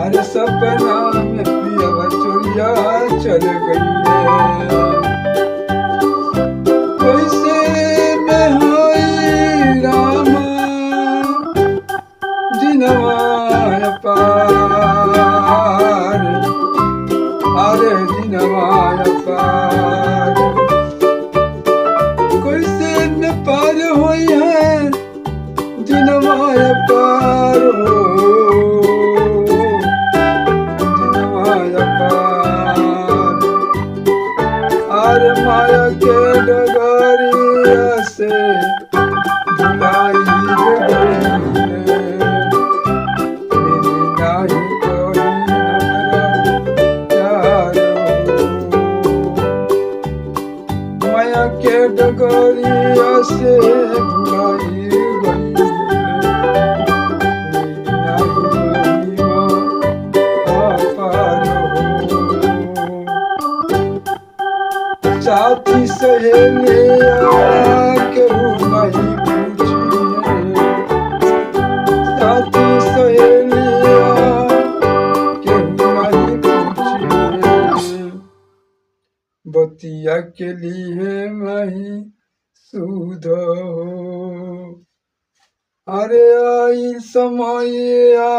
अरे सपना में पिया चोरिया चल गई कैसे में होई रामा दिनवा पार अरे दिनवा पार कैसे न पार होई है दिनवा पार अरे माया के डगरिया से भुलाई गई मेरी नाही कोई प्यार माया के डगरिया से भुलाई गई साथी सहेलिया केहू नहीं पूछिए साथी सहेलिया केहू नहीं पूछिए बतिया के लिए नहीं सुध अरे आई समया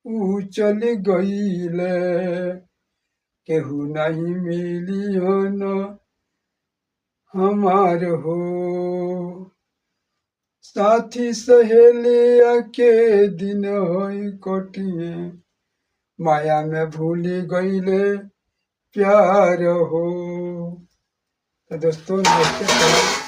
ऊ चल गईले केहू नहीं मिली हो न हमार हो साथी सहेलिया के दिन होई कटिए माया में भूली गईले प्यार हो। तो दोस्तों नमस्ते।